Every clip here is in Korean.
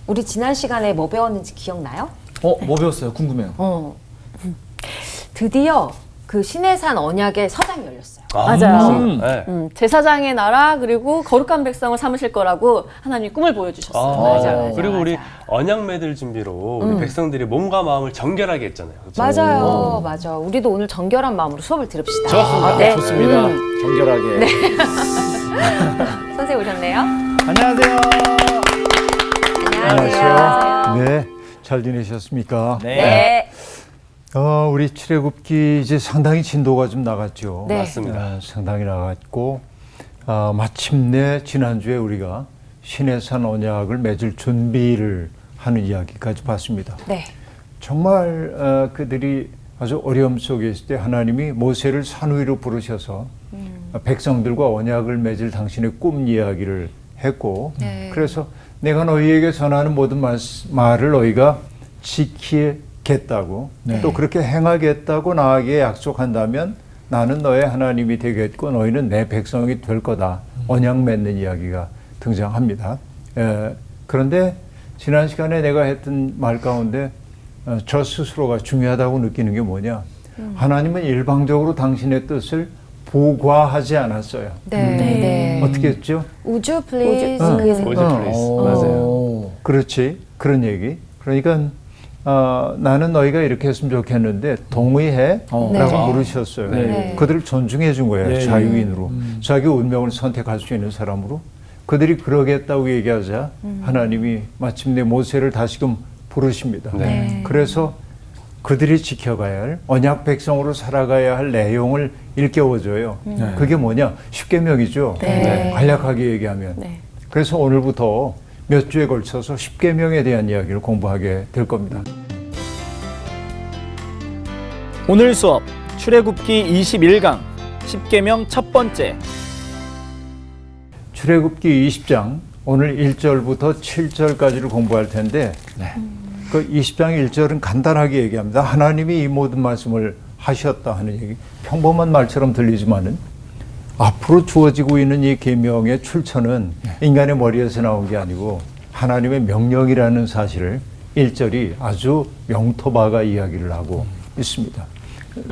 우리 지난 시간에 뭐 배웠는지 기억나요? 뭐 배웠어요? 궁금해요. 드디어 그 시내산 언약의 서장이 열렸어요. 맞아요. 네. 제사장의 나라 그리고 거룩한 백성을 삼으실 거라고 하나님 꿈을 보여주셨어요. 맞아. 그리고 우리 언약 맺을 준비로 우리 백성들이 몸과 마음을 정결하게 했잖아요. 그렇죠? 맞아요. 맞아. 우리도 오늘 정결한 마음으로 수업을 들읍시다. 좋습니다. 네. 좋습니다. 정결하게. 선생님 오셨네요. 안녕하세요. 안녕하세요. 네, 잘 지내셨습니까? 네. 우리 출애굽기 이제 상당히 진도가 좀 나갔죠. 네. 맞습니다. 상당히 나갔고 마침내 지난주에 우리가 시내산 언약을 맺을 준비를 하는 이야기까지 봤습니다. 네. 정말 그들이 아주 어려움 속에 있을 때 하나님이 모세를 산 위로 부르셔서 백성들과 언약을 맺을 당신의 꿈 이야기를 했고 네. 그래서 내가 너희에게 전하는 모든 말을 너희가 지키겠다고 또 그렇게 행하겠다고 나에게 약속한다면 나는 너의 하나님이 되겠고 너희는 내 백성이 될 거다. 언약 맺는 이야기가 등장합니다. 그런데 지난 시간에 내가 했던 말 가운데 저 스스로가 중요하다고 느끼는 게 뭐냐. 하나님은 일방적으로 당신의 뜻을 보고하지 않았어요. 네. 어떻게 했죠? Would you please? Would you please? 맞아요. 그렇지. 그런 얘기. 그러니까 나는 너희가 이렇게 했으면 좋겠는데 동의해? 라고 물으셨어요. 네. 그들을 존중해 준 거예요. 네. 자유인으로. 자기 운명을 선택할 수 있는 사람으로. 그들이 그러겠다고 얘기하자 하나님이 마침내 모세를 다시금 부르십니다. 네. 그래서 그들이 지켜가야 할 언약 백성으로 살아가야 할 내용을 일깨워줘요. 그게 뭐냐? 십계명이죠. 네. 간략하게 얘기하면. 네. 그래서 오늘부터 몇 주에 걸쳐서 십계명에 대한 이야기를 공부하게 될 겁니다. 오늘 수업 출애굽기 21강 10계명 첫 번째. 출애굽기 20장 오늘 1절부터 7절까지를 공부할 텐데 그 20장 1절은 간단하게 얘기합니다. 하나님이 이 모든 말씀을 하셨다 하는 얘기. 평범한 말처럼 들리지만은 앞으로 주어지고 있는 이 계명의 출처는 인간의 머리에서 나온 게 아니고 하나님의 명령이라는 사실을 1절이 아주 명토박아 이야기를 하고 있습니다.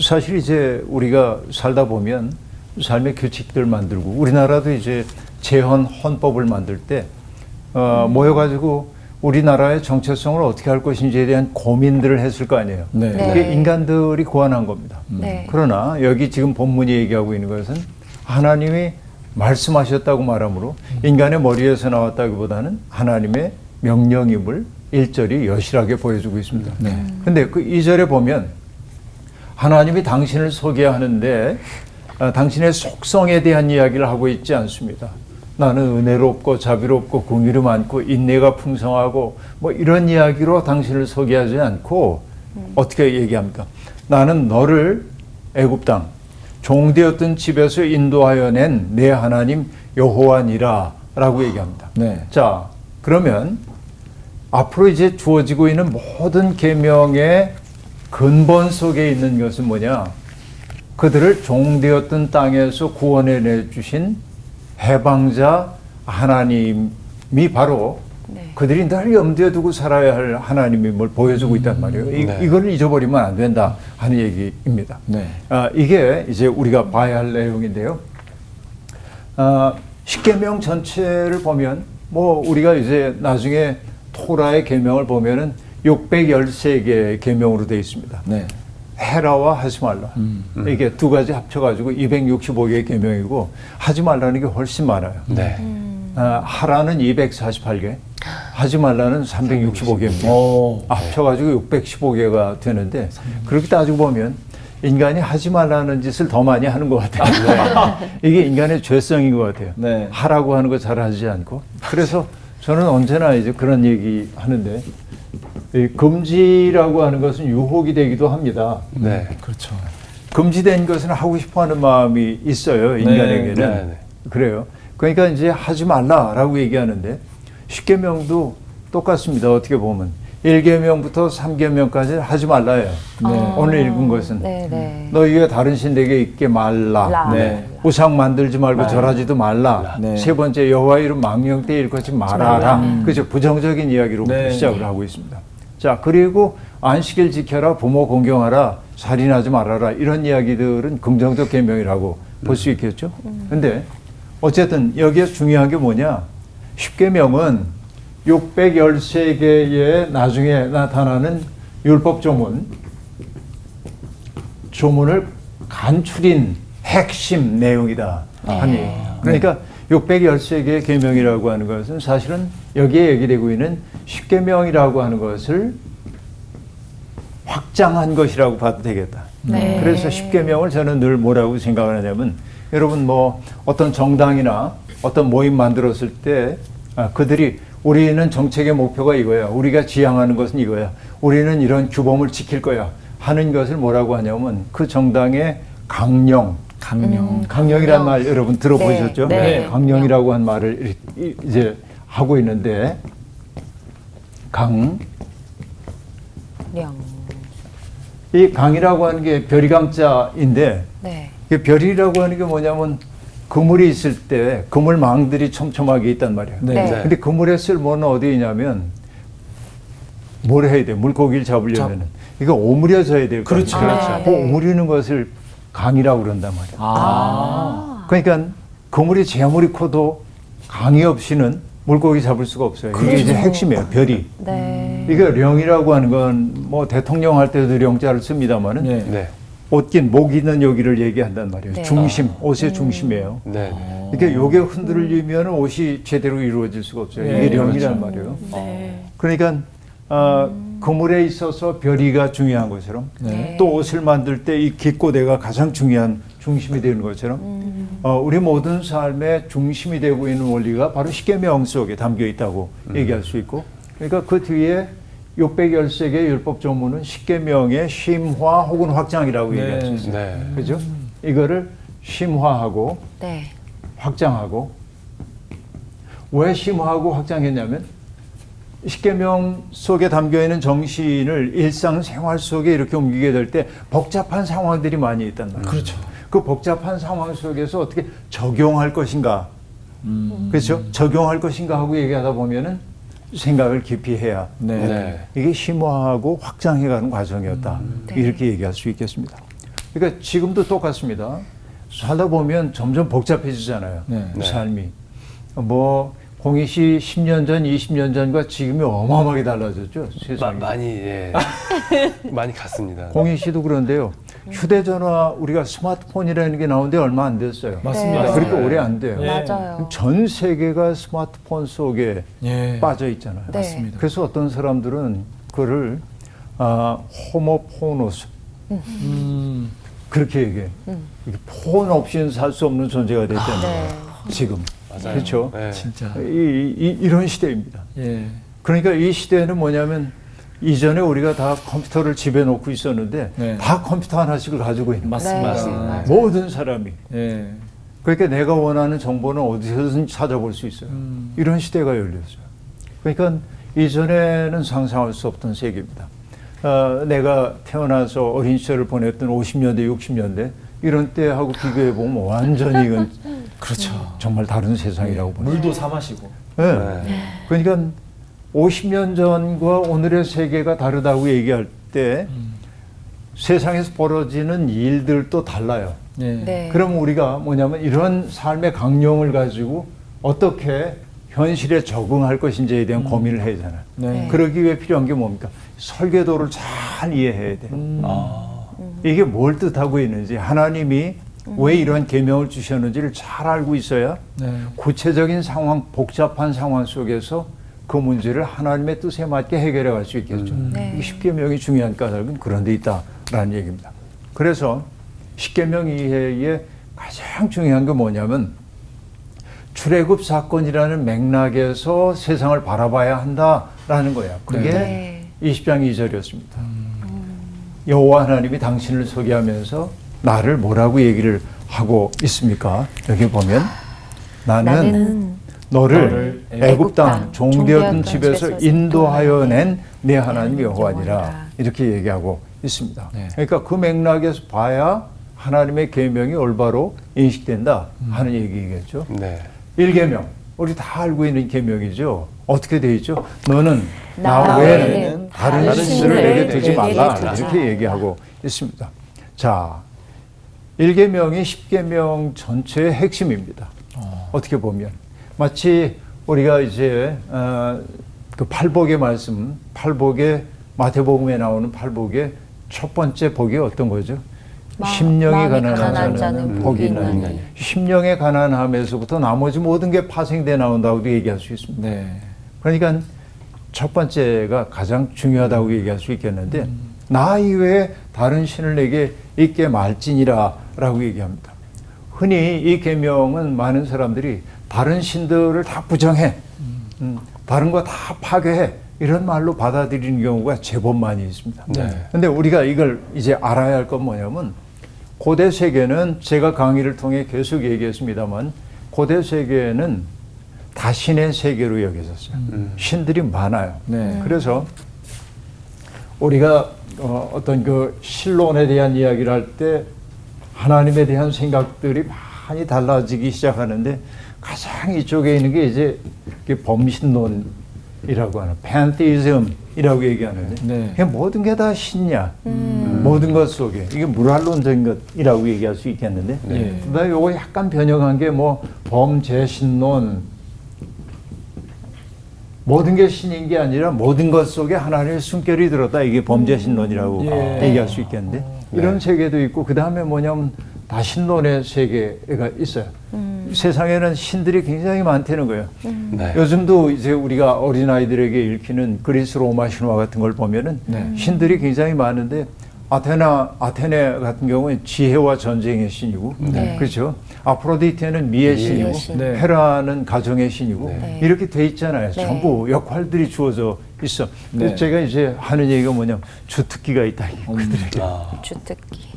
사실 이제 우리가 살다 보면 삶의 규칙들 만들고 우리나라도 이제 재헌 헌법을 만들 때 모여가지고 우리나라의 정체성을 어떻게 할 것인지에 대한 고민들을 했을 거 아니에요. 네. 그게 인간들이 고안한 겁니다. 네. 그러나 여기 지금 본문이 얘기하고 있는 것은 하나님이 말씀하셨다고 말하므로 인간의 머리에서 나왔다기보다는 하나님의 명령임을 1절이 여실하게 보여주고 있습니다. 근데 그 2절에 보면 하나님이 당신을 소개하는데 당신의 속성에 대한 이야기를 하고 있지 않습니다. 나는 은혜롭고 자비롭고 긍휼이 많고 인내가 풍성하고 뭐 이런 이야기로 당신을 소개하지 않고 어떻게 얘기합니까? 나는 너를 애굽 땅 종되었던 집에서 인도하여 낸 내 하나님 여호와니라 라고 얘기합니다. 네. 자, 그러면 앞으로 이제 주어지고 있는 모든 계명의 근본 속에 있는 것은 뭐냐? 그들을 종되었던 땅에서 구원해 내주신 해방자 하나님이 바로 그들이 늘 염두에 두고 살아야 할 하나님임을 보여주고 있단 말이에요. 이걸 잊어버리면 안 된다 하는 얘기입니다. 네. 이게 이제 우리가 봐야 할 내용인데요. 십계명 전체를 보면 뭐 우리가 이제 나중에 토라의 계명을 보면은 613개의 계명으로 되어 있습니다. 네. 해라와 하지 말라. 이게 두 가지 합쳐가지고 265개의 계명이고 하지 말라는 게 훨씬 많아요. 네. 하라는 248개, 하지 말라는 365개입니다. 합쳐가지고 615개가 되는데 그렇게 따지고 보면 인간이 하지 말라는 짓을 더 많이 하는 것 같아요. 이게 인간의 죄성인 것 같아요. 네. 하라고 하는 거 잘 하지 않고. 그래서 저는 언제나 이제 그런 얘기 하는데 이 금지라고 하는 것은 유혹이 되기도 합니다. 네. 그렇죠. 금지된 것은 하고 싶어 하는 마음이 있어요, 인간에게는. 네. 그래요. 그러니까 이제 하지 말라라고 얘기하는데 십계명도 똑같습니다. 어떻게 보면 1계명부터 3계명까지 하지 말라요. 오늘 읽은 것은 네. 너희가 다른 신에게 있게 말라. 네. 우상 만들지 말고 절하지도 말라. 네. 세 번째 여호와 이름 망령 때 일컫지 말아라. 그죠? 부정적인 이야기로 네. 시작을 하고 있습니다. 자, 그리고 안식일 지켜라, 부모 공경하라, 살인하지 말아라, 이런 이야기들은 긍정적 계명이라고 볼 수 있겠죠. 근데 어쨌든 여기에 중요한 게 뭐냐, 10계명은 613개의 나중에 나타나는 율법 조문을 간추린 핵심 내용이다 하는 얘기예요. 그러니까 613개의 계명이라고 하는 것은 사실은 여기에 얘기되고 있는 10계명이라고 하는 것을 확장한 것이라고 봐도 되겠다. 네. 그래서 10계명을 저는 늘 뭐라고 생각을 하냐면, 여러분 뭐 어떤 정당이나 어떤 모임 만들었을 때 그들이 우리는 정책의 목표가 이거야, 우리가 지향하는 것은 이거야, 우리는 이런 규범을 지킬 거야 하는 것을 뭐라고 하냐면 그 정당의 강령이란 말 여러분 들어보셨죠? 네. 강령이라고 한 말을 이제 하고 있는데, 이 강이라고 하는 게 별이강자인데, 네. 이 별이라고 하는 게 뭐냐면 그물이 있을 때 그물망들이 촘촘하게 있단 말이에요. 네. 네. 근데 그물의 쓸모는 어디에 있냐면 뭘 해야 돼? 물고기를 잡으려면은 이거 오므려져야 될 거예요. 그렇죠. 아, 그 네. 오므리는 것을 강이라고 그런단 말이에요. 그러니까 그물이 아무리 커도 강이 없이는 물고기 잡을 수가 없어요. 이게 이제 핵심이에요. 별이. 네. 이거 령이라고 하는 건 뭐 대통령 할 때도 령자를 씁니다만은 네. 네. 옷긴 목 있는 여기를 얘기한단 말이에요. 네. 중심, 옷의 중심이에요. 네. 이게 요게 흔들리면 옷이 제대로 이루어질 수가 없어요. 네, 이게 령이란 말이에요. 네. 그러니까 그물에 있어서 별이가 중요한 것처럼 네. 또 옷을 만들 때 이 기꼬대가 가장 중요한 중심이 되는 것처럼 우리 모든 삶의 중심이 되고 있는 원리가 바로 십계명 속에 담겨 있다고 얘기할 수 있고, 그러니까 그 뒤에 613개의 율법 조문은 십계명의 심화 혹은 확장이라고 네. 얘기할 수 있어요. 네. 그죠? 이거를 심화하고 네. 확장하고, 왜 심화하고 확장했냐면 십계명 속에 담겨있는 정신을 일상생활 속에 이렇게 옮기게 될 때 복잡한 상황들이 많이 있단 말이에요. 그렇죠. 그 복잡한 상황 속에서 어떻게 적용할 것인가, 그렇죠? 적용할 것인가 하고 얘기하다 보면은 생각을 깊이 해야 네. 네. 이게 심화하고 확장해가는 과정이었다. 네. 이렇게 얘기할 수 있겠습니다. 그러니까 지금도 똑같습니다. 살다 보면 점점 복잡해지잖아요. 네. 삶이. 뭐 공희 씨 10년 전, 20년 전과 지금이 어마어마하게 달라졌죠. 세상이. 많이 예. 많이 갔습니다. 공희 씨도 그런데요. 휴대전화, 우리가 스마트폰이라는 게 나온 데 얼마 안 됐어요. 맞습니다. 네. 그렇게 오래 안 돼요. 네. 맞아요. 전 세계가 스마트폰 속에 예. 빠져 있잖아요. 네. 맞습니다. 그래서 어떤 사람들은 그를 호모포노스 그렇게 얘기해. 이게 폰 없이는 살 수 없는 존재가 됐잖아요. 네. 지금. 맞아요. 그렇죠. 네. 진짜. 이런 시대입니다. 예. 그러니까 이 시대는 뭐냐면 이전에 우리가 다 컴퓨터를 집에 놓고 있었는데 네. 다 컴퓨터 하나씩을 가지고 있는 맞습니다. 네. 맞습니다. 모든 사람이. 예. 그러니까 내가 원하는 정보는 어디서든 찾아볼 수 있어요. 이런 시대가 열렸어요. 그러니까 이전에는 상상할 수 없던 세계입니다. 내가 태어나서 어린 시절을 보냈던 50년대, 60년대 이런 때하고 비교해보면 완전히 이건 그렇죠. 정말 다른 세상이라고 보죠. 물도 사 마시고. 네. 네. 그러니까 50년 전과 오늘의 세계가 다르다고 얘기할 때 세상에서 벌어지는 일들도 달라요. 예. 네. 그럼 우리가 뭐냐면 이런 삶의 강령을 가지고 어떻게 현실에 적응할 것인지에 대한 고민을 해야 되잖아요. 네. 그러기 위해 필요한 게 뭡니까? 설계도를 잘 이해해야 돼요. 이게 뭘 뜻하고 있는지, 하나님이 왜 이런 계명을 주셨는지를 잘 알고 있어야 네. 구체적인 상황, 복잡한 상황 속에서 그 문제를 하나님의 뜻에 맞게 해결해 갈 수 있겠죠. 네. 이 십계명이 중요한 까닭은 그런 데 있다라는 얘기입니다. 그래서 십계명 이해에 가장 중요한 게 뭐냐면 출애굽 사건이라는 맥락에서 세상을 바라봐야 한다라는 거예요. 그게 네. 20장 2절이었습니다. 여호와 하나님이 당신을 소개하면서 나를 뭐라고 얘기를 하고 있습니까? 여기 보면 나는 너를 애굽 땅 종되었던 종되었던 집에서 집에서 인도하여 낸 내 하나님 여호와니라. 여호와니라 이렇게 얘기하고 있습니다. 네. 그러니까 그 맥락에서 봐야 하나님의 계명이 올바로 인식된다 하는 얘기겠죠. 네. 1계명 우리 다 알고 있는 계명이죠. 어떻게 돼 있죠? 너는 나 나 외에는 외에는 다른 다른 신들을 신들을 내게 두지 내게 말라 두지 이렇게 말라. 얘기하고 있습니다. 자, 1계명이 10계명 전체의 핵심입니다. 어떻게 보면 마치 우리가 이제 그 팔복의 말씀, 팔복의 마태복음에 나오는 팔복의 첫 번째 복이 어떤 거죠? 심령이 마음이 가난한 가난한 자는 자는 복이 복이 있나니. 있나니. 심령의 가난함에서부터 나머지 모든 게 파생돼 나온다고도 얘기할 수 있습니다. 네. 그러니까 첫 번째가 가장 중요하다고 얘기할 수 있겠는데 나 이외에 다른 신을 내게 있게 말지니라라고 얘기합니다. 흔히 이 계명은 많은 사람들이 다른 신들을 다 부정해, 다른 거 다 파괴해 이런 말로 받아들이는 경우가 제법 많이 있습니다. 네. 근데 우리가 이걸 이제 알아야 할 건 뭐냐면 고대 세계는 제가 강의를 통해 계속 얘기했습니다만 고대 세계는 다신의 세계로 여겨졌어요. 신들이 많아요. 네. 그래서 우리가 어떤 그 신론에 대한 이야기를 할 때 하나님에 대한 생각들이 많이 달라지기 시작하는데 가장 이쪽에 있는 게 이제 범신론이라고 하는 pantheism이라고 얘기하는데 네. 그냥 모든 게 다 신이야. 모든 것 속에 이게 물환론적인 것이라고 얘기할 수 있겠는데 네. 그다음에 요거 약간 변형한 게 뭐 범재신론 모든 게 신인 게 아니라 모든 것 속에 하나님의 숨결이 들었다. 이게 범재신론이라고 예. 얘기할 수 있겠는데 이런 세계도 있고 그 다음에 뭐냐면 다신론의 세계가 있어요. 세상에는 신들이 굉장히 많다는 거예요. 네. 요즘도 이제 우리가 어린아이들에게 읽히는 그리스 로마 신화 같은 걸 보면은 신들이 굉장히 많은데 아테네 같은 경우는 지혜와 전쟁의 신이고 네. 그렇죠. 아프로디테는 미의 신이고 신. 네. 헤라는 가정의 신이고 네. 이렇게 돼 있잖아요. 네. 전부 역할들이 주어져 있어. 그래서 네. 제가 이제 하는 얘기가 뭐냐면 주특기가 있다. 그들에게 아, 주특기.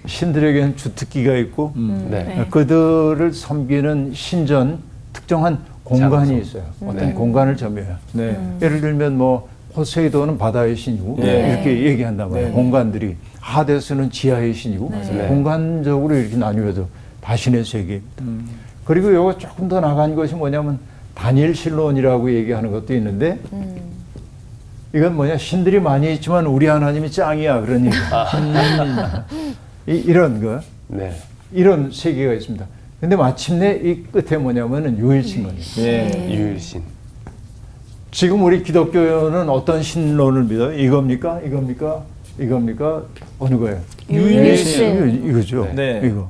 신들에게는 주특기가 있고 네. 그들을 섬기는 신전 특정한 공간이 장소. 있어요. 어떤 네. 공간을 점유해요. 네. 예를 들면 뭐 포세이돈은 바다의 신이고 네. 이렇게 얘기한단 말이에요. 네. 공간들이 하데스는 지하의 신이고 네. 공간적으로 이렇게 나뉘어져 다신의 세계입니다. 그리고 이거 조금 더 나간 것이 뭐냐면 다니엘 신론이라고 얘기하는 것도 있는데 이건 뭐냐 신들이 많이 있지만 우리 하나님이 짱이야 그런 얘기. 이런 거 네. 이런 세계가 있습니다. 근데 마침내 이 끝에 뭐냐면은 유일신론이에요. 네. 유일신. 지금 우리 기독교는 어떤 신론을 믿어요? 이겁니까? 이겁니까? 이겁니까? 어느 거예요? 유일신. 이거죠. 네. 이거.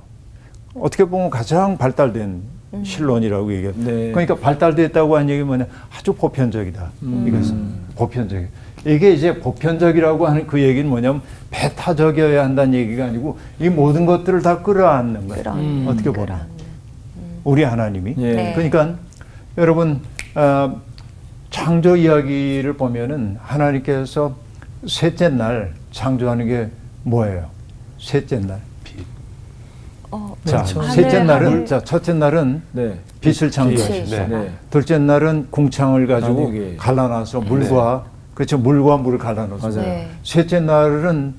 어떻게 보면 가장 발달된 신론이라고 얘기해요. 네. 그러니까 발달됐다고 하는 얘기는 뭐냐? 아주 보편적이다. 이것은 보편적. 이게 이제 보편적이라고 하는 그 얘기는 뭐냐면 배타적이어야 한다는 얘기가 아니고 이 모든 것들을 다 끌어안는 거예요. 어떻게 보면 우리 하나님이. 예. 네. 그러니까 여러분 창조 이야기를 보면은 하나님께서 셋째 날 창조하는 게 뭐예요? 셋째 날. 자, 그렇죠. 셋째 하늘, 날은 하늘. 자 첫째 날은 네. 빛을 창조하셨어요. 네. 둘째 날은 궁창을 가지고 나누게. 갈라놔서 물과 그렇죠 물과 물을 갈라놓았어요. 맞아요. 네. 셋째 날은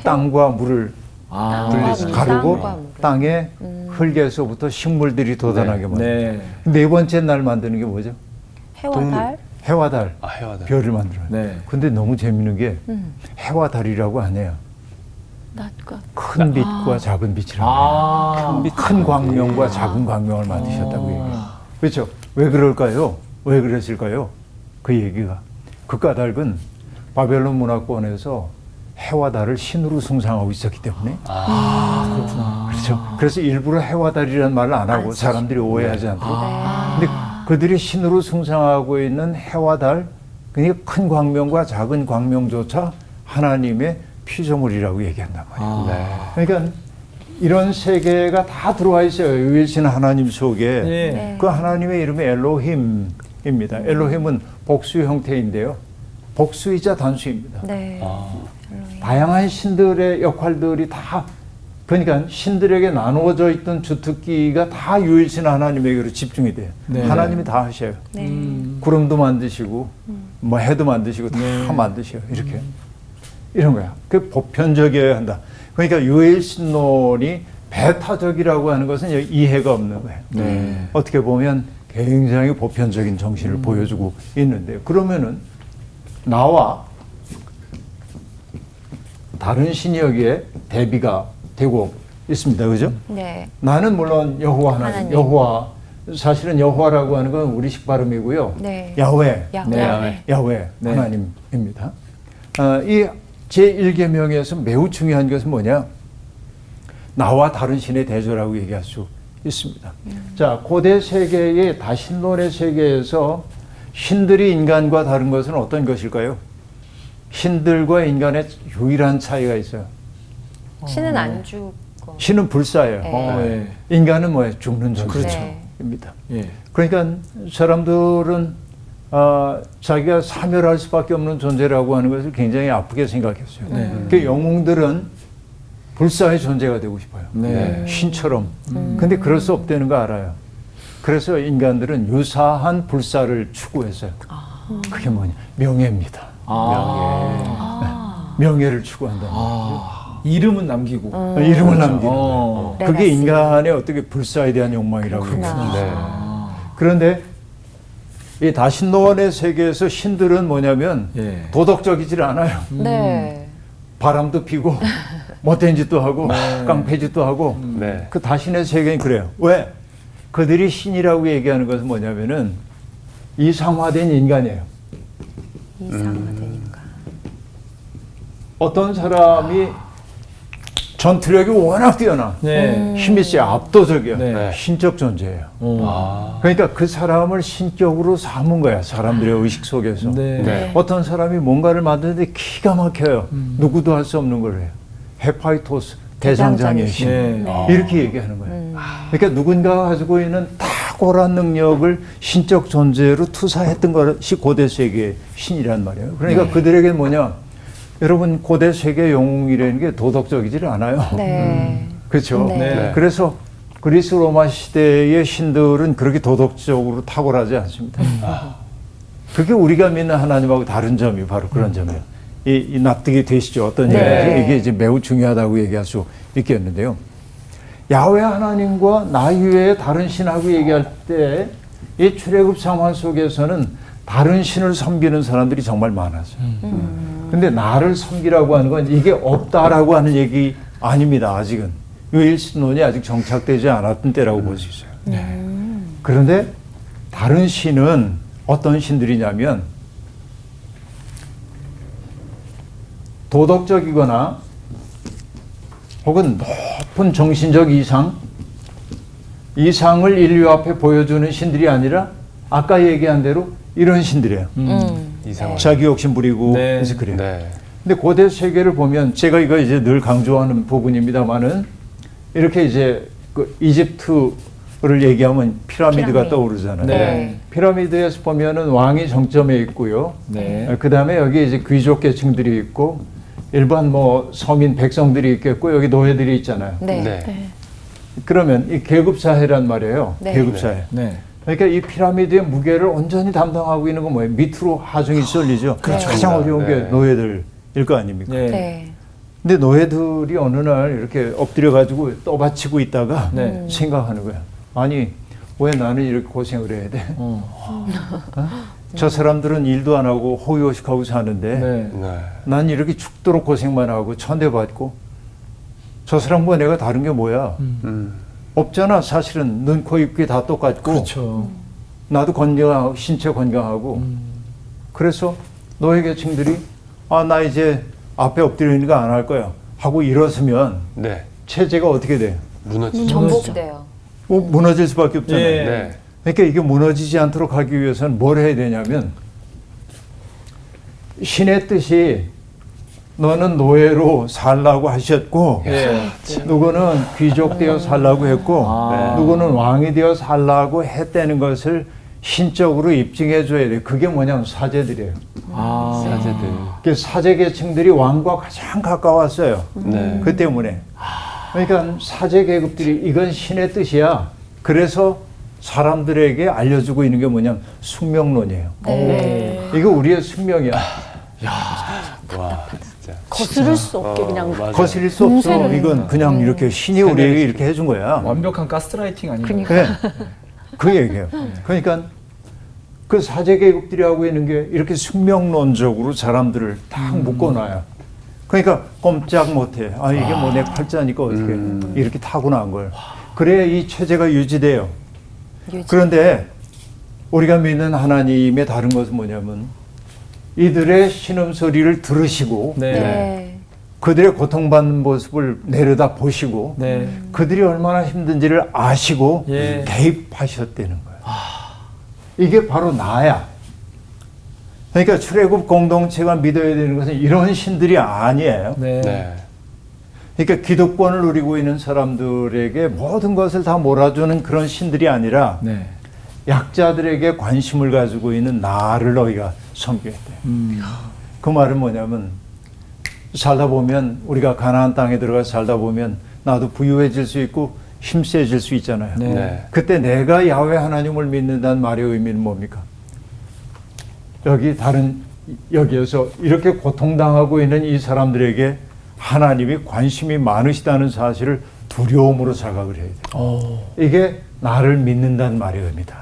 땅과 물을 분리해서. 가르고 땅과 물을. 땅에 흙에서부터 식물들이 돋아나게 만들어요. 네. 네 번째 날 만드는 게 뭐죠? 해와 동물. 달. 해와 달, 아, 해와다. 별을 만들어요. 네. 근데 너무 재밌는 게 해와 달이라고 안 해요. 낮과 큰 빛과 작은 빛이라고 해요. 아. 큰 광명과 작은 광명을 만드셨다고 얘기해요. 그렇죠? 왜 그럴까요? 왜 그랬을까요? 그 얘기가. 그 까닭은 바벨론 문화권에서 해와 달을 신으로 숭상하고 있었기 때문에. 그렇구나. 그렇죠. 그래서 일부러 해와 달이라는 말을 안 하고 사람들이 오해하지 않도록. 근데 그들이 신으로 숭상하고 있는 해와 달, 그러니까 큰 광명과 작은 광명조차 하나님의 피조물이라고 얘기한단 말이에요. 네. 그러니까 이런 세계가 다 들어와 있어요. 유일신 하나님 속에. 네. 그 하나님의 이름이 엘로힘입니다. 엘로힘은 복수 형태인데요. 복수이자 단수입니다. 네. 아, 다양한 신들의 역할들이 다 그러니까 신들에게 나누어져 있던 주특기가 다 유일신 하나님에게로 집중이 돼요. 네. 하나님이 다 하셔요. 네. 구름도 만드시고 뭐 해도 만드시고 다 네. 만드셔요. 이렇게 이런 거야. 그 보편적이어야 한다. 그러니까 유일신론이 배타적이라고 하는 것은 이해가 없는 거예요. 네. 어떻게 보면 굉장히 보편적인 정신을 보여주고 있는데요. 그러면은 나와 다른 신이 여기에 대비가 되고 있습니다. 그죠? 네. 나는 물론 여호와 하나님. 여호와 사실은 여호와라고 하는 건 우리식 발음이고요. 네. 야훼, 야훼. 야훼 네. 하나님입니다. 이 제1계명에서 매우 중요한 것은 뭐냐? 나와 다른 신의 대조라고 얘기할 수 있습니다. 자, 고대 세계의 다신론의 세계에서 신들이 인간과 다른 것은 어떤 것일까요? 신들과 인간의 유일한 차이가 있어요. 신은 안 죽어. 신은 불사예요. 네. 예. 인간은 뭐예요? 죽는 그렇죠. 존재입니다. 예. 그러니까 사람들은 자기가 사멸할 수밖에 없는 존재라고 하는 것을 굉장히 아프게 생각했어요. 네. 그 영웅들은 불사의 존재가 되고 싶어요. 네. 신처럼. 근데 그럴 수 없다는 거 알아요. 그래서 인간들은 유사한 불사를 추구했어요. 그게 뭐냐? 명예입니다. 명예를 추구한다. 이름은 남기고. 이름을 남기는 거예요. 어. 그게 레가시. 인간의 어떻게 불사에 대한 욕망이라고 그렇구나. 그러죠. 네. 그런데 이 다신론의 세계에서 신들은 뭐냐면 예. 도덕적이질 않아요. 네. 바람도 피고 못된 짓도 하고 깡패 짓도 하고 네. 그 다신의 세계는 그래요. 왜? 그들이 신이라고 얘기하는 것은 뭐냐면은 이상화된 인간이에요. 이상화되니까. 어떤 사람이 전투력이 워낙 뛰어나. 네. 힘이 세 압도적이야. 네. 신적 존재예요. 아. 그러니까 그 사람을 신격으로 삼은 거야. 사람들의 의식 속에서. 네. 네. 어떤 사람이 뭔가를 만드는데 기가 막혀요. 누구도 할 수 없는 걸 해요. 헤파이토스, 대장장의 신. 네. 이렇게 얘기하는 거예요. 그러니까 누군가가 가지고 있는 탁월한 능력을 신적 존재로 투사했던 것이 고대 세계의 신이란 말이에요. 그러니까 그들에게 뭐냐? 여러분 고대 세계 영웅이라는 게 도덕적이질 않아요. 네. 그렇죠. 네. 네. 그래서 그리스 로마 시대의 신들은 그렇게 도덕적으로 탁월하지 않습니다. 그게 우리가 믿는 하나님하고 다른 점이 바로 그런 점이에요. 이 납득이 되시죠? 어떤 네. 얘기인지 이게 이제 매우 중요하다고 얘기할 수 있겠는데요. 야훼 하나님과 나 이외의 다른 신하고 얘기할 때 이 출애굽 상황 속에서는 다른 신을 섬기는 사람들이 정말 많았어요. 근데 나를 섬기라고 하는 건 이게 없다라고 하는 얘기 아닙니다. 아직은. 유일신론이 아직 정착되지 않았던 때라고 볼 수 있어요. 그런데 다른 신은 어떤 신들이냐면 도덕적이거나 혹은 높은 정신적 이상을 인류 앞에 보여주는 신들이 아니라 아까 얘기한 대로 이런 신들이에요. 이상한. 자기 욕심 부리고 네. 그래서 그래요. 네. 근데 고대 세계를 보면 제가 이거 이제 늘 강조하는 부분입니다만은 이렇게 이제 그 이집트를 얘기하면 피라미드가 피라미드. 떠오르잖아요. 네. 피라미드에서 보면은 왕이 정점에 있고요. 네. 그 다음에 여기 이제 귀족 계층들이 있고 일반 뭐 서민 백성들이 있겠고 여기 노예들이 있잖아요. 네. 네. 그러면 이 계급사회란 말이에요. 네. 계급사회. 네. 그러니까 이 피라미드의 무게를 온전히 담당하고 있는 건 뭐예요? 밑으로 하중이 쏠리죠. 그렇죠. 가장 어려운 게 네. 노예들일 거 아닙니까? 네. 네. 근데 노예들이 어느 날 이렇게 엎드려 가지고 떠받치고 있다가 네. 생각하는 거야. 아니 왜 나는 이렇게 고생을 해야 돼? 저 사람들은 일도 안 하고 호의호식하고 사는데 네. 네. 난 이렇게 죽도록 고생만 하고 천대받고 저 사람과 내가 다른 게 뭐야? 없잖아. 사실은 눈, 코, 입, 귀 다 똑같고 그렇죠. 나도 건강하고 신체 건강하고 그래서 노예 계층들이 나 이제 앞에 엎드리니까 안 할 거야 하고 일어서면 네. 체제가 어떻게 돼? 무너지죠. 전복돼요. 무너질 수밖에 없잖아요. 예. 네. 그러니까 이게 무너지지 않도록 하기 위해서는 뭘 해야 되냐면 신의 뜻이 너는 노예로 살라고 하셨고 네. 누구는 귀족 되어 살라고 했고 아. 누구는 왕이 되어 살라고 했다는 것을 신적으로 입증해 줘야 돼요. 그게 뭐냐면 사제들이에요. 아. 사제들. 그 사제 계층들이 왕과 가장 가까웠어요. 네. 그 때문에. 그러니까 사제 계급들이 이건 신의 뜻이야. 그래서 사람들에게 알려주고 있는 게 뭐냐면 숙명론이에요. 네. 이거 우리의 숙명이야. 와, 진짜. 거스를 수 없게 그냥 맞아요. 거스릴 수 없어. 금세를. 이건 그냥 이렇게 신이 우리에게 이렇게 해준 거야. 완벽한 가스라이팅 아닌가요? 네. 그 얘기예요. 그러니까 그 사제 계급들이 하고 있는 게 이렇게 숙명론적으로 사람들을 딱 묶어놔요. 그러니까 꼼짝 못해. 아 이게 뭐 내 팔자니까 어떻게 이렇게 타고난 걸. 그래야 이 체제가 유지돼요. 그런데 우리가 믿는 하나님의 다른 것은 뭐냐면 이들의 신음소리를 들으시고 네. 네. 그들의 고통받는 모습을 내려다 보시고 네. 그들이 얼마나 힘든지를 아시고 예. 개입하셨다는 거예요. 이게 바로 나야. 그러니까 출애굽 공동체가 믿어야 되는 것은 이런 신들이 아니에요. 네. 네. 그러니까 기득권을 누리고 있는 사람들에게 모든 것을 다 몰아주는 그런 신들이 아니라 네. 약자들에게 관심을 가지고 있는 나를 너희가 섬겨야 돼요. 그 말은 뭐냐면 살다 보면 우리가 가나안 땅에 들어가 살다 보면 나도 부유해질 수 있고 힘세질 수 있잖아요. 네. 네. 그때 내가 야훼 하나님을 믿는다는 말의 의미는 뭡니까? 여기에서 이렇게 고통당하고 있는 이 사람들에게 하나님이 관심이 많으시다는 사실을 두려움으로 자각을 해야 돼요. 이게 나를 믿는다는 말의 의미다.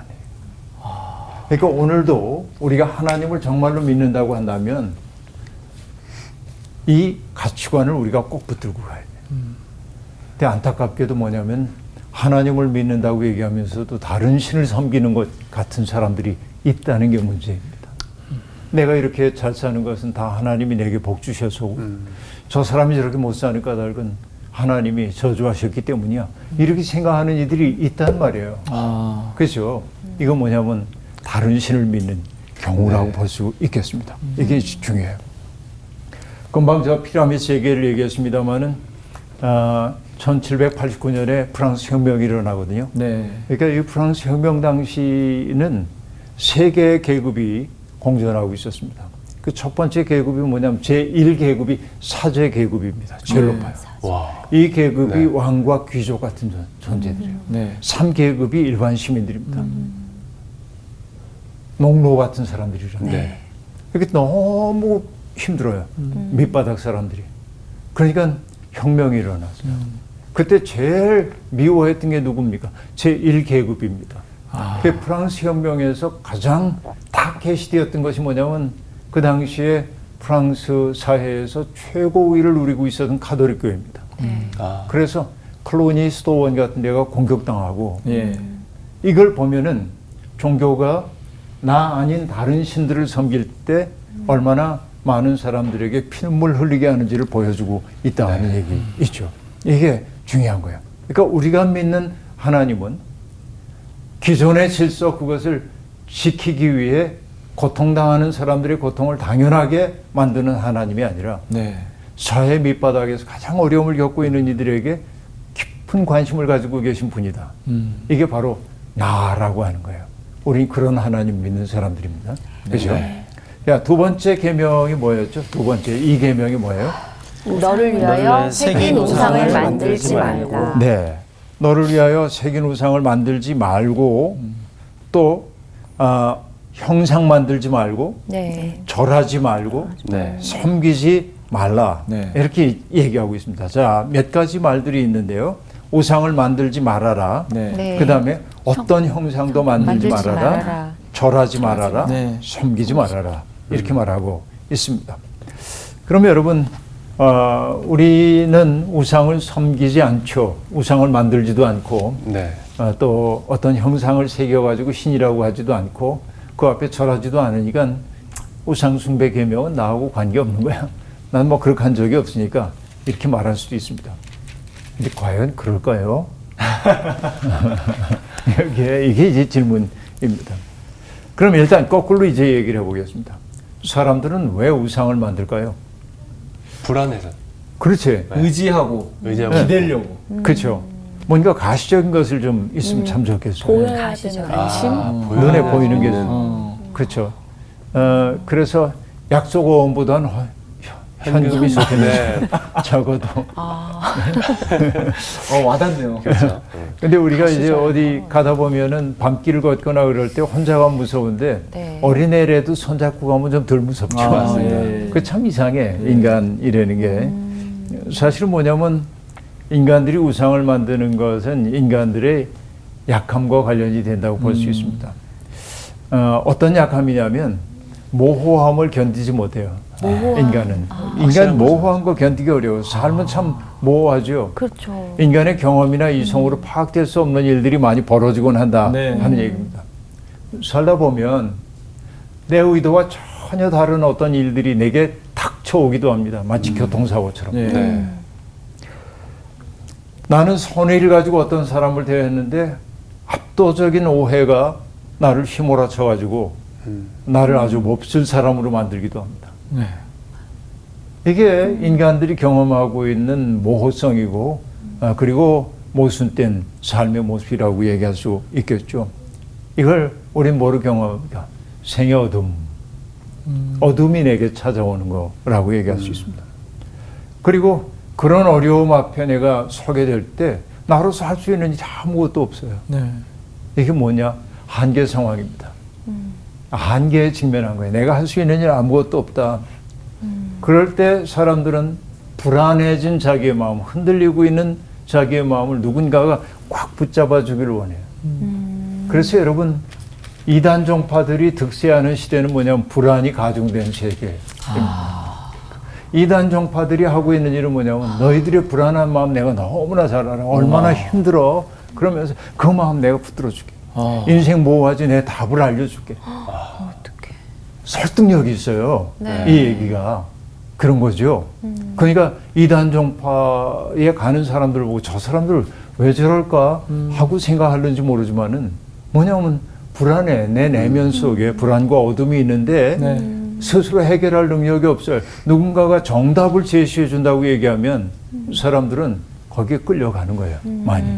그러니까 오늘도 우리가 하나님을 정말로 믿는다고 한다면 이 가치관을 우리가 꼭 붙들고 가야 돼요. 근데 안타깝게도 뭐냐면 하나님을 믿는다고 얘기하면서도 다른 신을 섬기는 것 같은 사람들이 있다는 게 문제입니다. 내가 이렇게 잘 사는 것은 다 하나님이 내게 복 주셔서고 저 사람이 저렇게 못 사는 까닭은 하나님이 저주하셨기 때문이야. 이렇게 생각하는 이들이 있단 말이에요. 아. 그렇죠. 이건 뭐냐면 다른 신을 믿는 경우라고 볼 수 있겠습니다. 이게 중요해요. 금방 제가 피라미드 얘기를 얘기했습니다마는 1789년에 프랑스 혁명이 일어나거든요. 네. 그러니까 이 프랑스 혁명 당시는 세 개의 계급이 공존하고 있었습니다. 그 첫 번째 계급이 뭐냐면 제1계급이 사제 계급입니다. 제일 높아요. 와. 이 계급이 네. 왕과 귀족 같은 존재들이에요. 네. 3계급이 일반 시민들입니다. 농노 같은 사람들이잖아요. 네. 이게 너무 힘들어요. 밑바닥 사람들이. 그러니까 혁명이 일어났어요. 그때 제일 미워했던 게 누굽니까? 제1계급입니다. 그 프랑스 혁명에서 가장 다케시되었던 것이 뭐냐면 그 당시에 프랑스 사회에서 최고 위를 누리고 있었던 가톨릭 교회입니다. 아. 그래서 클로니 스토원 같은 데가 공격당하고 예. 이걸 보면은 종교가 나 아닌 다른 신들을 섬길 때 얼마나 많은 사람들에게 피눈물 흘리게 하는지를 보여주고 있다는 얘기 있죠. 이게 중요한 거예요. 그러니까 우리가 믿는 하나님은 기존의 질서 그것을 지키기 위해 고통당하는 사람들의 고통을 당연하게 만드는 하나님이 아니라 네. 사회 밑바닥에서 가장 어려움을 겪고 있는 이들에게 깊은 관심을 가지고 계신 분이다. 이게 바로 나라고 하는 거예요. 우린 그런 하나님 믿는 사람들입니다. 그렇죠? 네. 야, 두 번째 계명이 뭐였죠? 두 번째 이 계명이 뭐예요? 너를 위하여 새긴 우상을 만들지 말고. 네, 너를 위하여 새긴 우상을 만들지 말고 또 형상 만들지 말고 네. 절하지 말고 네. 섬기지 말라. 네. 이렇게 얘기하고 있습니다. 자, 몇 가지 말들이 있는데요. 우상을 만들지 말아라. 네. 네. 그 다음에 어떤 형상도 만들지 만들지 말아라. 말아라. 절하지 말아라. 네. 섬기지 말아라. 이렇게 말하고 있습니다. 그러면 여러분, 우리는 우상을 섬기지 않죠. 우상을 만들지도 않고, 네. 또 어떤 형상을 새겨가지고 신이라고 하지도 않고, 그 앞에 절하지도 않으니까 우상 숭배 계명은 나하고 관계없는 거야. 난 뭐 그렇게 한 적이 없으니까 이렇게 말할 수도 있습니다. 근데 과연 그럴까요? 이게 이제 질문입니다. 그럼 일단 거꾸로 이제 얘기를 해보겠습니다. 사람들은 왜 우상을 만들까요? 불안해서. 그렇지. 의지하고 의지하고 기대려고. 그렇죠. 뭔가 가시적인 것을 좀 있으면 참 좋겠어요. 보여야 되는 관심. 눈에 보이는 게 어. 그렇죠. 그래서 약속어원보다는 현금이 좋겠네요. 네. 적어도. 와닿네요. 그렇죠. 근데 우리가 이제 어디 가다 보면은 밤길을 걷거나 그럴 때 혼자 가면 무서운데 네. 어린애라도 손잡고 가면 좀 덜 무섭지 않습니까? 예. 그 참 이상해. 인간이라는 게. 사실은 뭐냐면 인간들이 우상을 만드는 것은 인간들의 약함과 관련이 된다고 볼 수 있습니다. 어떤 약함이냐면 모호함을 견디지 못해요. 인간은. 인간 모호한 거 견디기 어려워요. 삶은 참 모호하죠. 그렇죠. 인간의 경험이나 이성으로 파악될 수 없는 일들이 많이 벌어지곤 한다 네. 하는 얘기입니다. 살다 보면 내 의도와 전혀 다른 어떤 일들이 내게 닥쳐오기도 합니다. 마치 교통사고처럼. 네. 네. 나는 선의를 가지고 어떤 사람을 대했는데 압도적인 오해가 나를 휘몰아쳐가지고 나를 아주 몹쓸 사람으로 만들기도 합니다. 네. 이게 인간들이 경험하고 있는 모호성이고 그리고 모순된 삶의 모습이라고 얘기할 수 있겠죠. 이걸 우린 뭐로 경험합니까? 생의 어둠. 어둠이 내게 찾아오는 거라고 얘기할 수 있습니다. 그리고 그런 어려움 앞에 내가 서게 될 때 나로서 할 수 있는 일이 아무것도 없어요. 네. 이게 뭐냐? 한계 상황입니다. 한계에 직면한 거예요. 내가 할 수 있는 일 아무것도 없다. 그럴 때 사람들은 불안해진 자기의 마음, 흔들리고 있는 자기의 마음을 누군가가 꽉 붙잡아 주기를 원해요. 그래서 여러분, 이단 종파들이 득세하는 시대는 뭐냐면 불안이 가중된 세계입니다. 이단 종파들이 하고 있는 일은 뭐냐면 너희들의 불안한 마음 내가 너무나 잘 알아. 얼마나 힘들어. 그러면서 그 마음 내가 붙들어줄게. 인생 모호하지 내 답을 알려줄게. 어떡해. 설득력이 있어요. 네. 이 얘기가. 그런 거죠. 그러니까 이단 종파에 가는 사람들을 보고 저 사람들 왜 저럴까 하고 생각하는지 모르지만은 뭐냐면 불안해. 내 내면 속에 불안과 어둠이 있는데 네. 스스로 해결할 능력이 없어요. 누군가가 정답을 제시해 준다고 얘기하면 사람들은 거기에 끌려가는 거예요. 많이.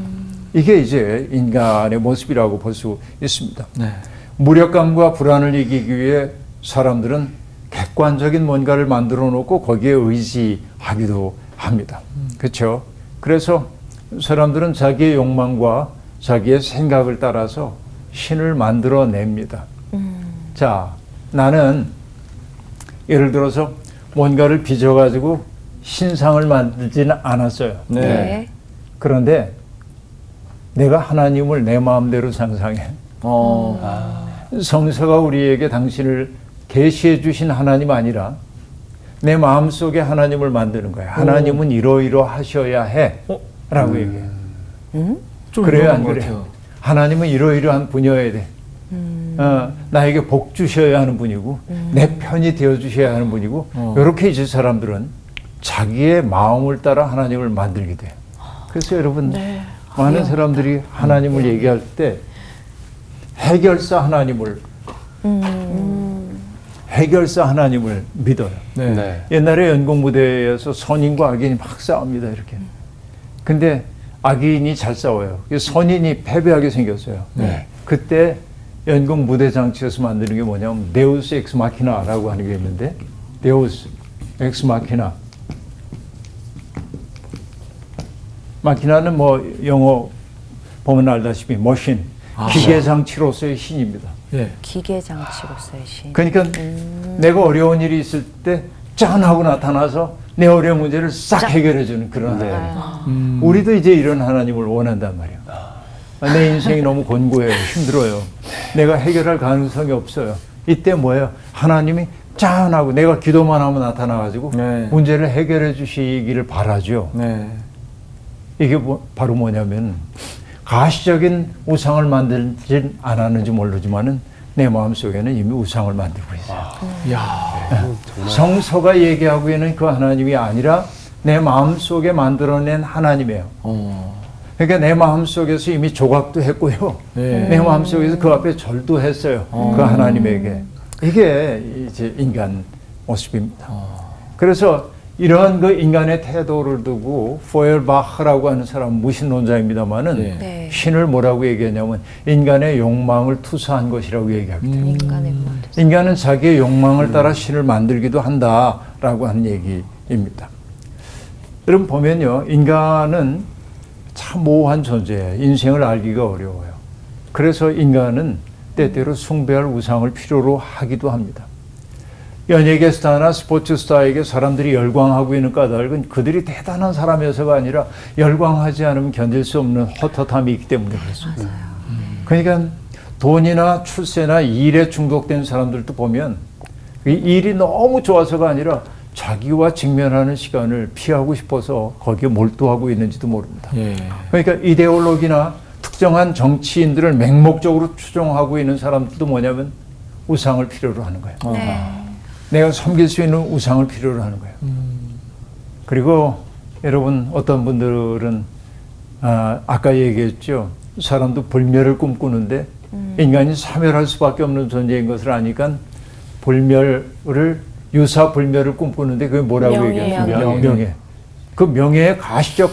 이게 이제 인간의 모습이라고 볼 수 있습니다. 네. 무력감과 불안을 이기기 위해 사람들은 객관적인 뭔가를 만들어 놓고 거기에 의지하기도 합니다. 그렇죠? 그래서 사람들은 자기의 욕망과 자기의 생각을 따라서 신을 만들어냅니다. 자, 나는 예를 들어서 뭔가를 빚어가지고 신상을 만들지는 않았어요. 네. 네. 그런데 내가 하나님을 내 마음대로 상상해. 성서가 우리에게 당신을 계시해 주신 하나님 아니라 내 마음속에 하나님을 만드는 거야. 하나님은 이러이러 하셔야 해. 라고 얘기해. 좀 그래요, 위험한 안 것 그래요? 같아요. 하나님은 이러이러한 분이어야 돼. 나에게 복 주셔야 하는 분이고 내 편이 되어 주셔야 하는 분이고 이렇게 이제 사람들은 자기의 마음을 따라 하나님을 만들게 돼요. 그래서 여러분 많은 사람들이 하나님을 얘기할 때 해결사 하나님을 해결사 하나님을 믿어요. 네. 네. 옛날에 연극 무대에서 선인과 악인이 막 싸웁니다. 이렇게. 근데 악인이 잘 싸워요. 선인이 패배하게 생겼어요. 네. 그때 연극 무대 장치에서 만드는 게 뭐냐면 데우스 엑스 마키나라고 하는 게 있는데 데우스 엑스 마키나. 마키나는 뭐 영어 보면 알다시피 머신, 기계 장치로서의 신입니다. 예. 기계 장치로서의 신. 그러니까 내가 어려운 일이 있을 때 짠 하고 나타나서 내 어려운 문제를 싹 해결해 주는 그런 하나님. 우리도 이제 이런 하나님을 원한단 말이에요. 내 인생이 너무 곤고해요. 힘들어요. 내가 해결할 가능성이 없어요. 이때 뭐예요? 하나님이 짠 하고 내가 기도만 하면 나타나가지고 네. 문제를 해결해 주시기를 바라죠. 네. 이게 바로 뭐냐면 가시적인 우상을 만들진 않았는지 모르지만은 내 마음속에는 이미 우상을 만들고 있어요. 이야. 성서가 얘기하고 있는 그 하나님이 아니라 내 마음속에 만들어낸 하나님이에요. 그러니까 내 마음속에서 이미 조각도 했고요. 네. 내 마음속에서 그 앞에 절도 했어요. 그 하나님에게. 이게 이제 인간 모습입니다. 그래서 이러한 그 인간의 태도를 두고 포엘바흐라고 하는 사람은 무신론자입니다만은 네. 네. 신을 뭐라고 얘기하냐면 인간의 욕망을 투사한 것이라고 얘기하기 때문에 인간의 것. 인간은 자기의 욕망을 따라 신을 만들기도 한다라고 하는 얘기입니다. 여러분 보면요, 인간은 참 모호한 존재예요. 인생을 알기가 어려워요. 그래서 인간은 때때로 숭배할 우상을 필요로 하기도 합니다. 연예계 스타나 스포츠 스타에게 사람들이 열광하고 있는 까닭은 그들이 대단한 사람이어서가 아니라 열광하지 않으면 견딜 수 없는 헛헛함이 있기 때문에 그렇습니다. 그러니까 돈이나 출세나 일에 중독된 사람들도 보면 이 일이 너무 좋아서가 아니라 자기와 직면하는 시간을 피하고 싶어서 거기에 몰두하고 있는지도 모릅니다. 예. 그러니까 이데올로기나 특정한 정치인들을 맹목적으로 추종하고 있는 사람들도 뭐냐면 우상을 필요로 하는 거예요. 네. 내가 섬길 수 있는 우상을 필요로 하는 거예요. 그리고 여러분 어떤 분들은 아까 얘기했죠. 사람도 불멸을 꿈꾸는데 인간이 사멸할 수밖에 없는 존재인 것을 아니까 불멸을 유사불멸을 꿈꾸는데 그게 뭐라고 명예야. 얘기하죠? 명예. 그 명예의 가시적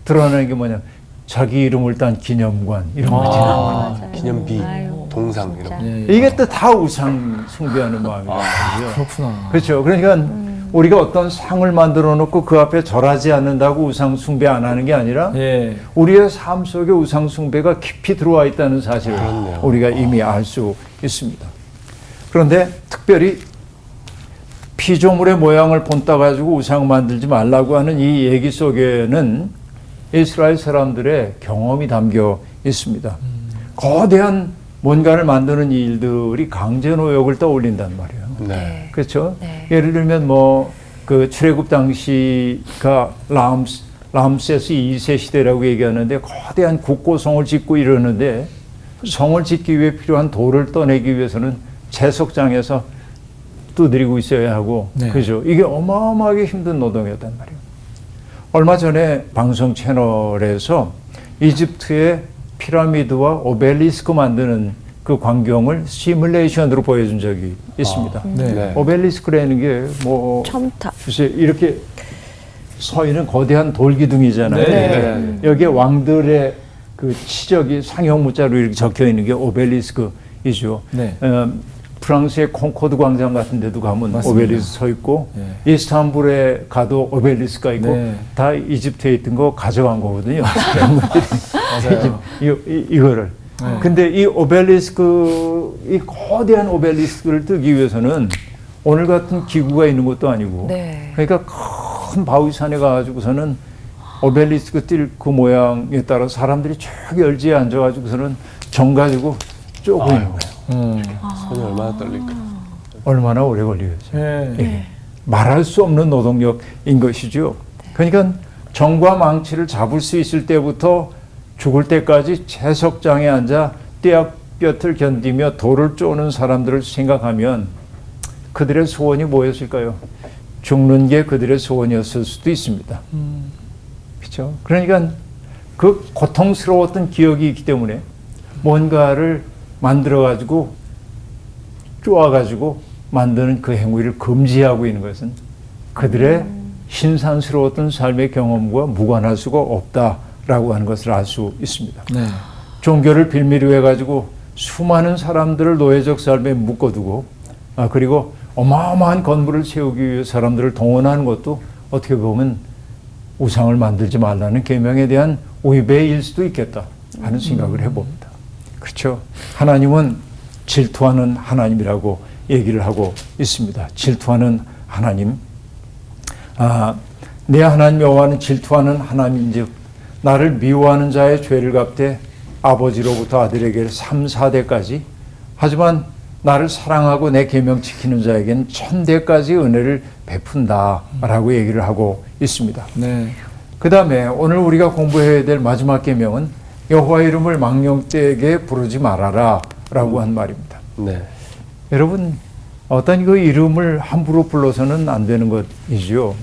드러나는 게 뭐냐면 자기 이름을 딴 기념관 이런 거지. 맞아요. 기념비, 아유, 동상 진짜. 이런 거. 예. 이게 또 다 우상 숭배하는 마음이거든요. 그렇구나. 그렇죠. 그러니까 우리가 어떤 상을 만들어 놓고 그 앞에 절하지 않는다고 우상 숭배 안 하는 게 아니라 예. 우리의 삶 속에 우상 숭배가 깊이 들어와 있다는 사실을 그렇네요. 우리가 이미 알 수 있습니다. 그런데 특별히 피조물의 모양을 본따 가지고 우상 만들지 말라고 하는 이 얘기 속에는 이스라엘 사람들의 경험이 담겨 있습니다. 거대한 뭔가를 만드는 일들이 강제 노역을 떠올린단 말이에요. 네. 그렇죠? 네. 예를 들면 그 출애굽 당시가 람세스 2세 시대라고 얘기하는데 거대한 국고성을 짓고 이러는데 성을 짓기 위해 필요한 돌을 떠내기 위해서는 채석장에서 두드리고 있어야 하고, 네. 그죠? 이게 어마어마하게 힘든 노동이었단 말이에요. 얼마 전에 방송 채널에서 이집트의 피라미드와 오벨리스크 만드는 그 광경을 시뮬레이션으로 보여준 적이 있습니다. 네. 오벨리스크라는 게 첨탑. 글쎄 이렇게 서 있는 거대한 돌기둥이잖아요. 네. 여기에 왕들의 그 치적이 상형 문자로 이렇게 적혀 있는 게 오벨리스크이죠. 네. 프랑스의 콩코드 광장 같은 데도 가면 맞습니다. 오벨리스크 서 있고 이스탄불에 가도 오벨리스크가 있고 네. 다 이집트에 있던 거 가져간 거거든요. 맞아요. 이거를. 네. 근데 이 오벨리스크, 이 거대한 오벨리스크를 뜨기 위해서는 오늘 같은 기구가 있는 것도 아니고 네. 그러니까 큰 바위산에 가가지고서는 오벨리스크 뜰 그 모양에 따라 사람들이 저기 열지에 앉아가지고서는 정 가지고 쪼고 있는 거예요. 손이 얼마나 떨릴까. 얼마나 오래 걸리겠어요. 예. 예. 말할 수 없는 노동력인 것이죠. 그러니까 정과 망치를 잡을 수 있을 때부터 죽을 때까지 채석장에 앉아 떼약볕을 견디며 돌을 쪼는 사람들을 생각하면 그들의 소원이 뭐였을까요? 죽는 게 그들의 소원이었을 수도 있습니다. 그렇죠? 그러니까 그 고통스러웠던 기억이 있기 때문에 뭔가를 만들어가지고 쪼아가지고 만드는 그 행위를 금지하고 있는 것은 그들의 신산스러웠던 삶의 경험과 무관할 수가 없다라고 하는 것을 알 수 있습니다. 네. 종교를 빌미로 해가지고 수많은 사람들을 노예적 삶에 묶어두고 그리고 어마어마한 건물을 세우기 위해 사람들을 동원하는 것도 어떻게 보면 우상을 만들지 말라는 계명에 대한 위배일 수도 있겠다 하는 생각을 해봅니다. 그렇죠. 하나님은 질투하는 하나님이라고 얘기를 하고 있습니다. 질투하는 하나님. 내 하나님 여호와는 질투하는 하나님인즉 나를 미워하는 자의 죄를 갚되 아버지로부터 아들에게 3, 4대까지 하지만 나를 사랑하고 내 계명 지키는 자에게는 1000대까지 은혜를 베푼다라고 얘기를 하고 있습니다. 네. 그 다음에 오늘 우리가 공부해야 될 마지막 계명은 여호와 이름을 망령되게 부르지 말아라 라고 한 말입니다. 네. 여러분 어떤 그 이름을 함부로 불러서는 안 되는 것이죠.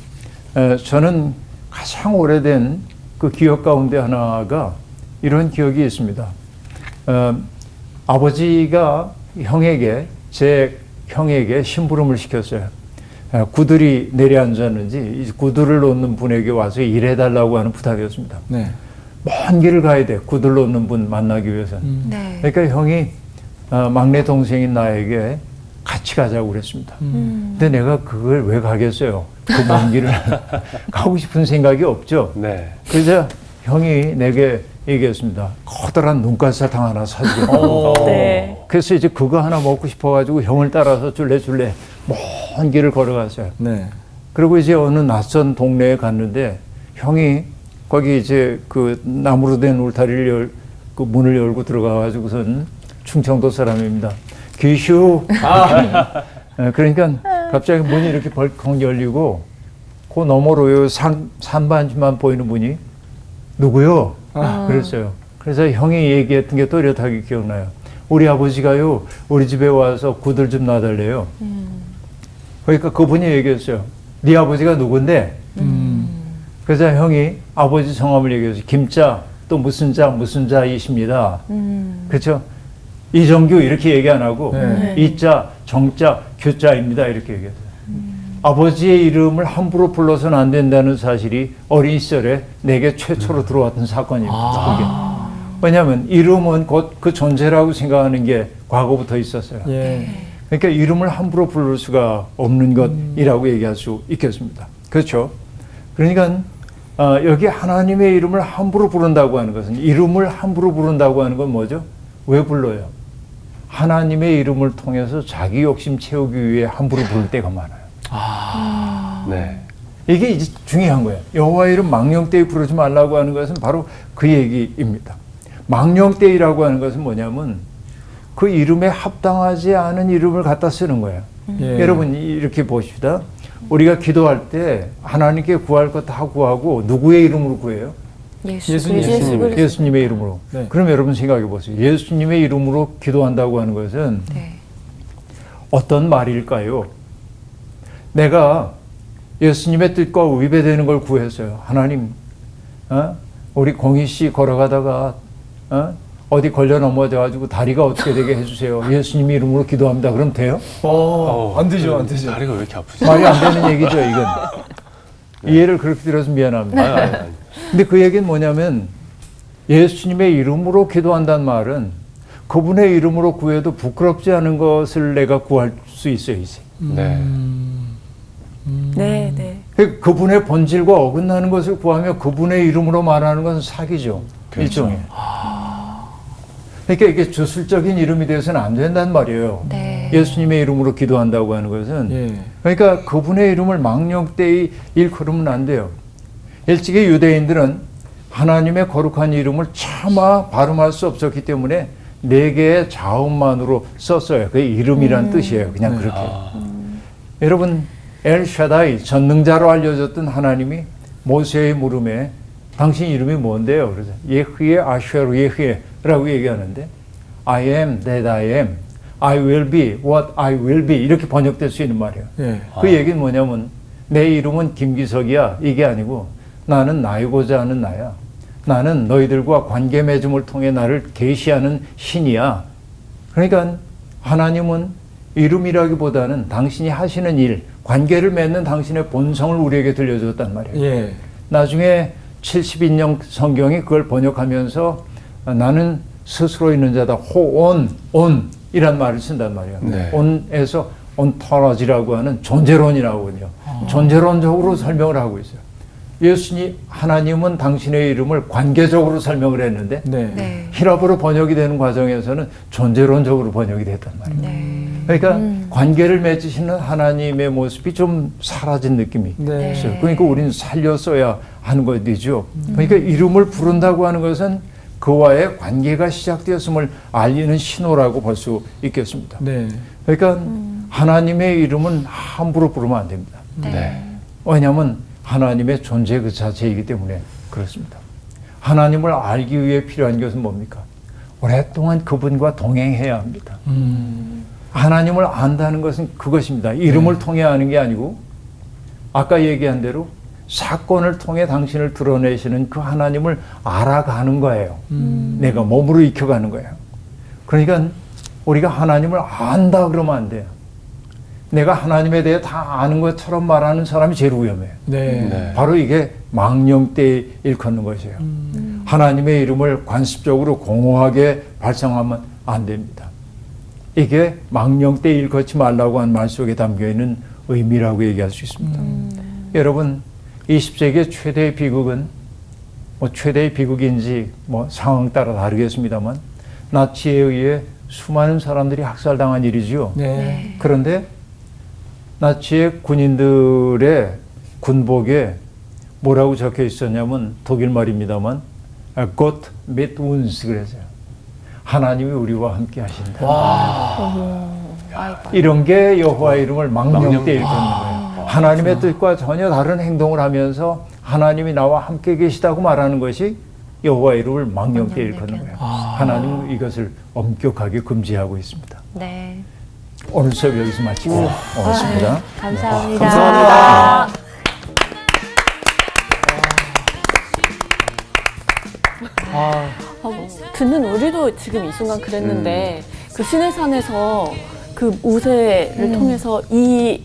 저는 가장 오래된 그 기억 가운데 하나가 이런 기억이 있습니다. 아버지가 제 형에게 심부름을 시켰어요. 구들이 내려앉았는지 이 구들을 놓는 분에게 와서 일해달라고 하는 부탁이었습니다. 네. 먼 길을 가야 돼. 구들 놓는 분 만나기 위해서는. 네. 그러니까 형이 막내 동생인 나에게 같이 가자고 그랬습니다. 근데 내가 그걸 왜 가겠어요? 그 먼 길을 가고 싶은 생각이 없죠. 네. 그래서 형이 내게 얘기했습니다. 커다란 눈깔 사탕 하나 사주겠다고. 네. 그래서 이제 그거 하나 먹고 싶어가지고 형을 따라서 줄레줄레 먼 길을 걸어갔어요. 네. 그리고 이제 어느 낯선 동네에 갔는데 형이 거기 이제 그 나무로 된 울타리를 그 문을 열고 들어가가지고선 충청도 사람입니다. 기슈. 그러니까 갑자기 문이 이렇게 벌컥 열리고 그 너머로 산반지만 보이는 분이 누구요? 그랬어요. 그래서 형이 얘기했던 게 또렷하게 기억나요. 우리 아버지가요, 우리 집에 와서 구들 좀 놔달래요. 그러니까 그분이 얘기했어요. 네 아버지가 누군데? 그래서 형이 아버지 성함을 얘기했어요. 김자, 또 무슨 자이십니다. 그렇죠? 이정규 이렇게 얘기 안 하고 네. 이자, 정자, 규자입니다. 이렇게 얘기했어요. 아버지의 이름을 함부로 불러서는 안 된다는 사실이 어린 시절에 내게 최초로 들어왔던 사건입니다. 그게. 왜냐하면 이름은 곧 그 존재라고 생각하는 게 과거부터 있었어요. 예. 그러니까 이름을 함부로 부를 수가 없는 것이라고 얘기할 수 있겠습니다. 그렇죠? 그러니까 여기 하나님의 이름을 함부로 부른다고 하는 것은 이름을 함부로 부른다고 하는 건 뭐죠? 왜 불러요? 하나님의 이름을 통해서 자기 욕심 채우기 위해 함부로 부를 때가 많아요. 네. 이게 이제 중요한 거예요. 여호와 이름 망령되이 부르지 말라고 하는 것은 바로 그 얘기입니다. 망령되이라고 하는 것은 뭐냐면 그 이름에 합당하지 않은 이름을 갖다 쓰는 거예요. 예. 여러분 이렇게 보십시다. 우리가 기도할 때 하나님께 구할 것 다 구하고 누구의 이름으로 구해요? 예수님. 예수님의 이름으로. 네. 그럼 여러분 생각해 보세요. 예수님의 이름으로 기도한다고 하는 것은 네. 어떤 말일까요? 내가 예수님의 뜻과 위배되는 걸 구했어요. 하나님, 우리 공희 씨 걸어가다가 어디 걸려 넘어져가지고 다리가 어떻게 되게 해주세요. 예수님의 이름으로 기도합니다. 그럼 돼요? 안 되죠, 안 되죠. 다리가 왜 이렇게 아프지? 말이 안 되는 얘기죠, 이건. 이해를 그렇게 들어서 미안합니다. 아니. 근데 그 얘기는 뭐냐면 예수님의 이름으로 기도한다는 말은 그분의 이름으로 구해도 부끄럽지 않은 것을 내가 구할 수 있어요, 이제. 네. 네, 네. 그분의 본질과 어긋나는 것을 구하며 그분의 이름으로 말하는 것은 사기죠. 그렇죠. 일종의. 그러니까 이게 주술적인 이름이 되어서는 안 된단 말이에요. 네. 예수님의 이름으로 기도한다고 하는 것은. 예. 그러니까 그분의 이름을 망령되이 일컬으면 안 돼요. 일찍이 유대인들은 하나님의 거룩한 이름을 차마 발음할 수 없었기 때문에 4개의 자음만으로 썼어요. 그게 이름이란 뜻이에요. 그냥 그렇게. 여러분 엘샤다이 전능자로 알려졌던 하나님이 모세의 물음에 당신 이름이 뭔데요? 그래서 예흐예 아쉐르 예흐예라고 얘기하는데 I am that I am, I will be what I will be 이렇게 번역될 수 있는 말이에요. 예. 그 얘기는 뭐냐면 내 이름은 김기석이야 이게 아니고 나는 나이고자 하는 나야. 나는 너희들과 관계 맺음을 통해 나를 계시하는 신이야. 그러니까 하나님은 이름이라기보다는 당신이 하시는 일, 관계를 맺는 당신의 본성을 우리에게 들려줬단 말이에요. 예. 나중에 70인용 성경이 그걸 번역하면서 나는 스스로 있는 자다. 온이란 말을 쓴단 말이에요. 네. 온에서 온토러지라고 하는 존재론이라고 하거든요. 존재론적으로 설명을 하고 있어요. 예수님, 하나님은 당신의 이름을 관계적으로 설명을 했는데 네. 네. 히랍어로 번역이 되는 과정에서는 존재론적으로 번역이 됐단 말이에요. 네. 그러니까 관계를 맺으시는 하나님의 모습이 좀 사라진 느낌이 네. 있어요. 그러니까 우리는 살렸어야 하는 것이죠. 그러니까 이름을 부른다고 하는 것은 그와의 관계가 시작되었음을 알리는 신호라고 볼 수 있겠습니다. 네. 그러니까 하나님의 이름은 함부로 부르면 안 됩니다. 네. 왜냐하면 하나님의 존재 그 자체이기 때문에 그렇습니다. 하나님을 알기 위해 필요한 것은 뭡니까? 오랫동안 그분과 동행해야 합니다. 하나님을 안다는 것은 그것입니다. 이름을 통해 아는 게 아니고 아까 얘기한 대로 사건을 통해 당신을 드러내시는 그 하나님을 알아가는 거예요. 내가 몸으로 익혀가는 거예요. 그러니까 우리가 하나님을 안다 그러면 안 돼요. 내가 하나님에 대해 다 아는 것처럼 말하는 사람이 제일 위험해요. 네. 네. 바로 이게 망령 때 일컫는 것이에요. 하나님의 이름을 관습적으로 공허하게 발성하면 안 됩니다. 이게 망령 때 일컫지 말라고 한 말 속에 담겨 있는 의미라고 얘기할 수 있습니다. 여러분, 20세기의 최대의 비극은 최대의 비극인지 상황 따라 다르겠습니다만 나치에 의해 수많은 사람들이 학살당한 일이지요. 네. 그런데 나치의 군인들의 군복에 뭐라고 적혀 있었냐면 독일 말입니다만 Gott mit uns 그랬어요. 하나님이 우리와 함께 하신다. 이런 게 여호와의 이름을 망령 때 일컫는 거예요. 하나님의 뜻과 전혀 다른 행동을 하면서 하나님이 나와 함께 계시다고 말하는 것이 여호와의 이름을 망령 때 일컫는 거예요. 하나님은 이것을 엄격하게 금지하고 있습니다. 네. 오늘 수업 여기서 마치고 오겠습니다. 감사합니다. 감사합니다. 듣는 우리도 지금 이 순간 그랬는데 그 시내산에서 그 우세를 통해서 이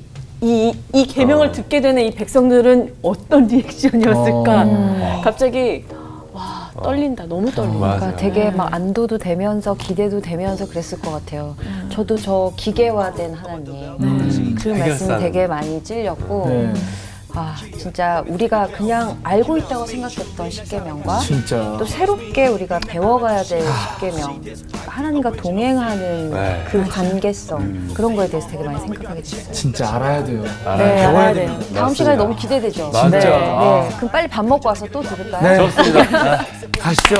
계명을 듣게 되는 이 백성들은 어떤 리액션이었을까? 갑자기 와 떨린다, 너무 떨린다. 그러니까 되게 막 안도도 되면서 기대도 되면서 그랬을 것 같아요. 저도 저 기계화된 하나님 그 말씀이 해결사는. 되게 많이 찔렸고 네. 아 진짜 우리가 그냥 알고 있다고 생각했던 십계명과 진짜. 또 새롭게 우리가 배워가야 될 십계명 하나님과 동행하는 네. 그 관계성 그런 거에 대해서 되게 많이 생각하게 됐어요. 진짜 알아야 돼요. 네, 배워야 알아야 돼요. 됩니다. 다음 시간에 너무 기대되죠. 맞아요. 네, 아. 네. 그럼 빨리 밥 먹고 와서 또 들을까요? 네. 좋습니다. 가시죠.